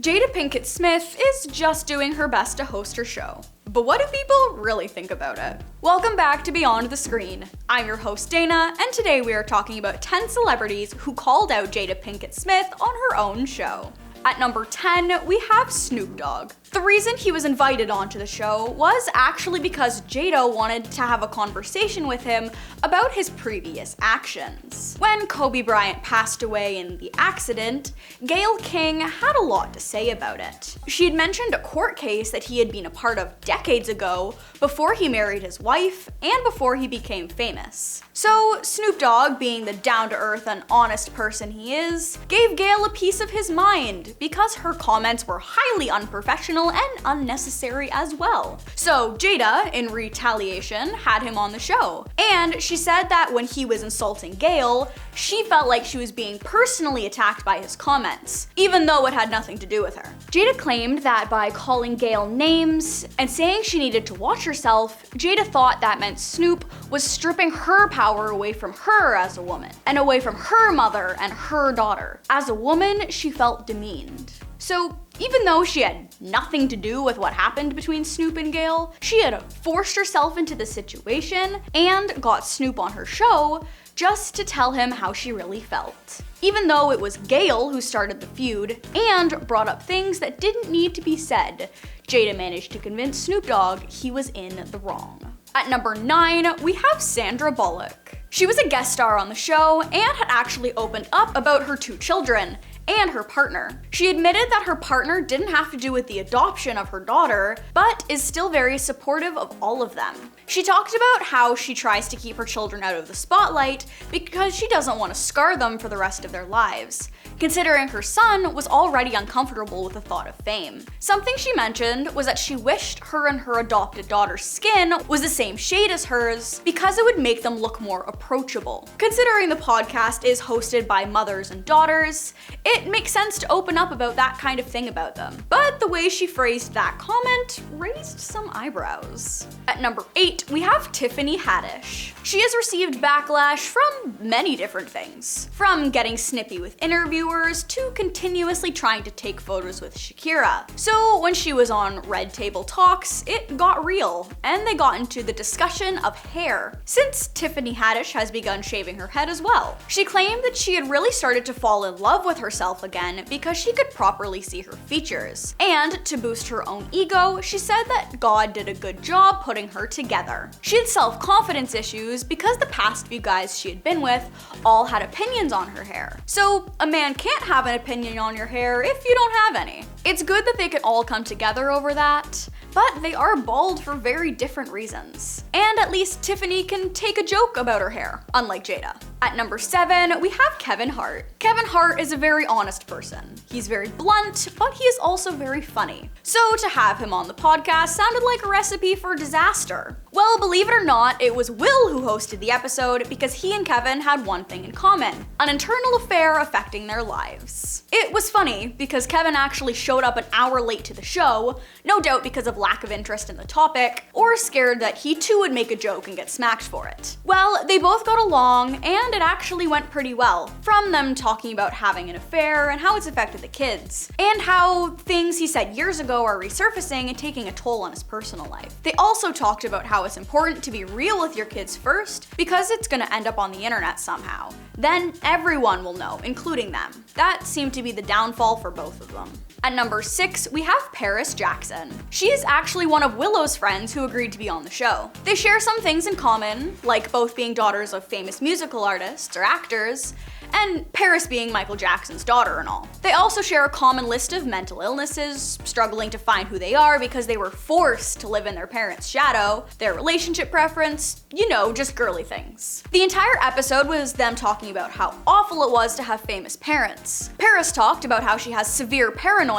Jada Pinkett Smith is just doing her best to host her show. But what do people really think about it? Welcome back to Beyond the Screen. I'm your host Dana, and today we are talking about 10 celebrities who called out Jada Pinkett Smith on her own show. At number 10, we have Snoop Dogg. The reason he was invited onto the show was actually because Jada wanted to have a conversation with him about his previous actions. When Kobe Bryant passed away in the accident, Gayle King had a lot to say about it. She had mentioned a court case that he had been a part of decades ago, before he married his wife and before he became famous. So Snoop Dogg, being the down-to-earth and honest person he is, gave Gayle a piece of his mind because her comments were highly unprofessional and unnecessary as well. So Jada, in retaliation, had him on the show. And she said that when he was insulting Gayle, she felt like she was being personally attacked by his comments, even though it had nothing to do with her. Jada claimed that by calling Gayle names and saying she needed to watch herself, Jada thought that meant Snoop was stripping her power away from her as a woman, and away from her mother and her daughter. As a woman, she felt demeaned. So even though she had nothing to do with what happened between Snoop and Gayle, she had forced herself into the situation and got Snoop on her show just to tell him how she really felt. Even though it was Gayle who started the feud and brought up things that didn't need to be said, Jada managed to convince Snoop Dogg he was in the wrong. At number 9, we have Sandra Bullock. She was a guest star on the show and had actually opened up about her 2 children and her partner. She admitted that her partner didn't have to do with the adoption of her daughter, but is still very supportive of all of them. She talked about how she tries to keep her children out of the spotlight because she doesn't want to scar them for the rest of their lives, considering her son was already uncomfortable with the thought of fame. Something she mentioned was that she wished her and her adopted daughter's skin was the same shade as hers because it would make them look more approachable. Considering the podcast is hosted by mothers and daughters, it makes sense to open up about that kind of thing about them. But the way she phrased that comment raised some eyebrows. At number 8, we have Tiffany Haddish. She has received backlash from many different things, from getting snippy with interviewers to continuously trying to take photos with Shakira. So when she was on Red Table Talks, it got real, and they got into the discussion of hair, since Tiffany Haddish has begun shaving her head as well. She claimed that she had really started to fall in love with herself again because she could properly see her features. And to boost her own ego, she said that God did a good job putting her together. She had self-confidence issues because the past few guys she had been with all had opinions on her hair. So a man can't have an opinion on your hair if you don't have any. It's good that they could all come together over that, but they are bald for very different reasons. And at least Tiffany can take a joke about her hair, unlike Jada. At number 7, we have Kevin Hart. Kevin Hart is a very honest person. He's very blunt, but he is also very funny. So to have him on the podcast sounded like a recipe for disaster. Well, believe it or not, it was Will who hosted the episode because he and Kevin had one thing in common: an internal affair affecting their lives. It was funny because Kevin actually showed up an hour late to the show, no doubt because of lack of interest in the topic, or scared that he too would make a joke and get smacked for it. Well, they both got along, and it actually went pretty well. From them talking about having an affair and how it's affected the kids, and how things he said years ago are resurfacing and taking a toll on his personal life. They also talked about how it's important to be real with your kids first because it's gonna end up on the internet somehow. Then everyone will know, including them. That seemed to be the downfall for both of them. At number 6, we have Paris Jackson. She is actually one of Willow's friends who agreed to be on the show. They share some things in common, like both being daughters of famous musical artists or actors, and Paris being Michael Jackson's daughter and all. They also share a common list of mental illnesses, struggling to find who they are because they were forced to live in their parents' shadow, their relationship preference, you know, just girly things. The entire episode was them talking about how awful it was to have famous parents. Paris talked about how she has severe paranoia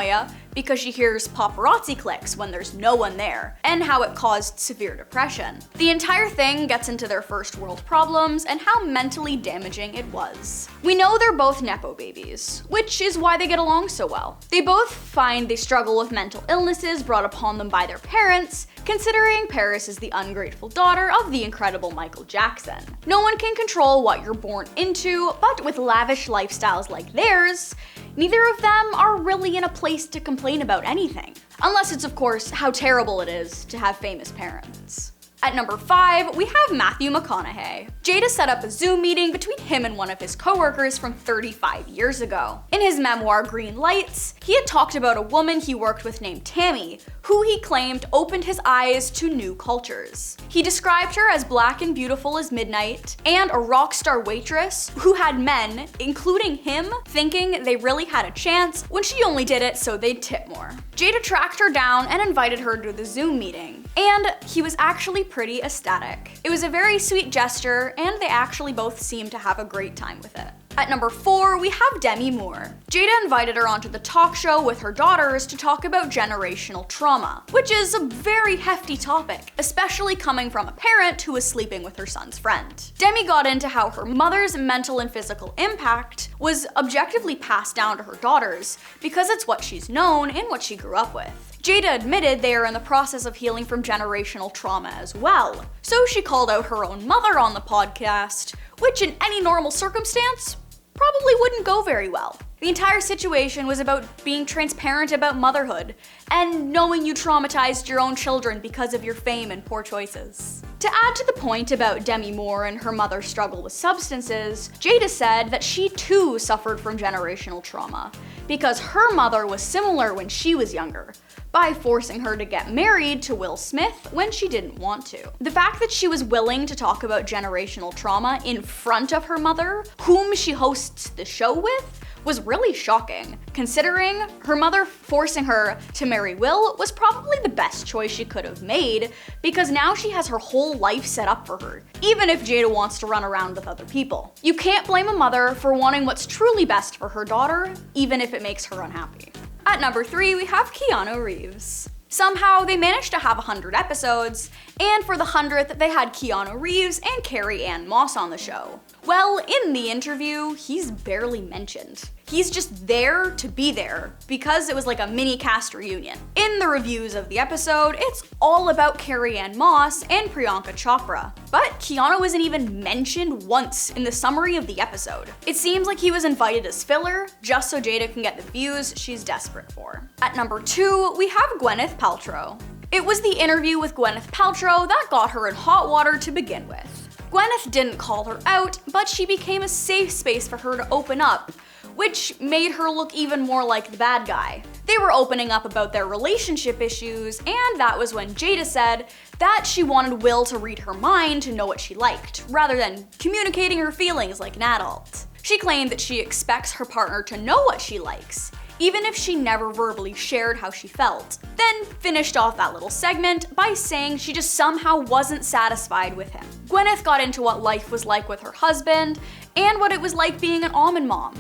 because she hears paparazzi clicks when there's no one there, and how it caused severe depression. The entire thing gets into their first world problems and how mentally damaging it was. We know they're both Nepo babies, which is why they get along so well. They both find they struggle with mental illnesses brought upon them by their parents, considering Paris is the ungrateful daughter of the incredible Michael Jackson. No one can control what you're born into, but with lavish lifestyles like theirs, neither of them are really in a place to complain about anything. Unless it's, of course, how terrible it is to have famous parents. At number 5, we have Matthew McConaughey. Jada set up a Zoom meeting between him and one of his coworkers from 35 years ago. In his memoir, Green Lights, he had talked about a woman he worked with named Tammy, who he claimed opened his eyes to new cultures. He described her as black and beautiful as midnight, and a rock star waitress who had men, including him, thinking they really had a chance when she only did it so they'd tip more. Jada tracked her down and invited her to the Zoom meeting, and he was actually pretty ecstatic. It was a very sweet gesture, and they actually both seemed to have a great time with it. At number 4, we have Demi Moore. Jada invited her onto the talk show with her daughters to talk about generational trauma, which is a very hefty topic, especially coming from a parent who was sleeping with her son's friend. Demi got into how her mother's mental and physical impact was objectively passed down to her daughters because it's what she's known and what she grew up with. Jada admitted they are in the process of healing from generational trauma as well, so she called out her own mother on the podcast, which in any normal circumstance probably wouldn't go very well. The entire situation was about being transparent about motherhood and knowing you traumatized your own children because of your fame and poor choices. To add to the point about Demi Moore and her mother's struggle with substances, Jada said that she too suffered from generational trauma because her mother was similar when she was younger, by forcing her to get married to Will Smith when she didn't want to. The fact that she was willing to talk about generational trauma in front of her mother, whom she hosts the show with, was really shocking, considering her mother forcing her to marry Will was probably the best choice she could have made, because now she has her whole life set up for her, even if Jada wants to run around with other people. You can't blame a mother for wanting what's truly best for her daughter, even if it makes her unhappy. At number 3, we have Keanu Reeves. Somehow, they managed to have 100 episodes, and for the 100th, they had Keanu Reeves and Carrie-Anne Moss on the show. Well, in the interview, he's barely mentioned. He's just there to be there, because it was like a mini cast reunion. In the reviews of the episode, it's all about Carrie-Anne Moss and Priyanka Chopra, but Keanu isn't even mentioned once in the summary of the episode. It seems like he was invited as filler, just so Jada can get the views she's desperate for. At number 2, we have Gwyneth Paltrow. It was the interview with Gwyneth Paltrow that got her in hot water to begin with. Gwyneth didn't call her out, but she became a safe space for her to open up, which made her look even more like the bad guy. They were opening up about their relationship issues, and that was when Jada said that she wanted Will to read her mind to know what she liked, rather than communicating her feelings like an adult. She claimed that she expects her partner to know what she likes, even if she never verbally shared how she felt, then finished off that little segment by saying she just somehow wasn't satisfied with him. Gwyneth got into what life was like with her husband, and what it was like being an almond mom.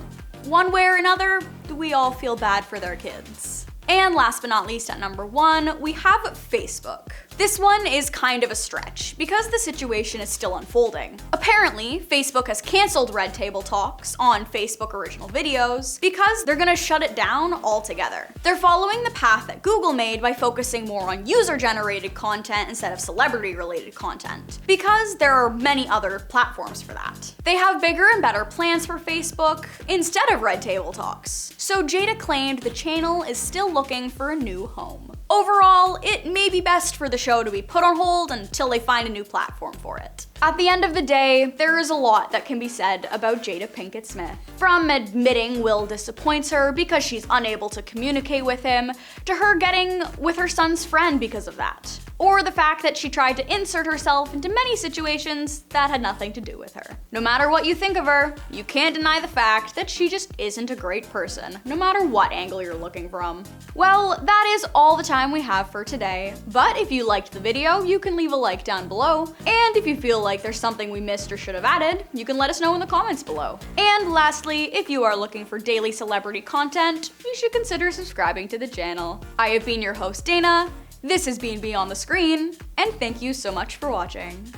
One way or another, we all feel bad for their kids. And last but not least, at number 1, we have Facebook. This one is kind of a stretch, because the situation is still unfolding. Apparently, Facebook has canceled Red Table Talks on Facebook original videos because they're gonna shut it down altogether. They're following the path that Google made by focusing more on user-generated content instead of celebrity-related content, because there are many other platforms for that. They have bigger and better plans for Facebook instead of Red Table Talks. So Jada claimed the channel is still looking for a new home. Overall, it may be best for the show to be put on hold until they find a new platform for it. At the end of the day, there is a lot that can be said about Jada Pinkett Smith. From admitting Will disappoints her because she's unable to communicate with him, to her getting with her son's friend because of that. Or the fact that she tried to insert herself into many situations that had nothing to do with her. No matter what you think of her, you can't deny the fact that she just isn't a great person, no matter what angle you're looking from. Well, that is all the time we have for today, but if you liked the video, you can leave a like down below, and if you feel like there's something we missed or should have added, you can let us know in the comments below. And lastly, if you are looking for daily celebrity content, you should consider subscribing to the channel. I have been your host, Dana. This has been Beyond the Screen, and thank you so much for watching.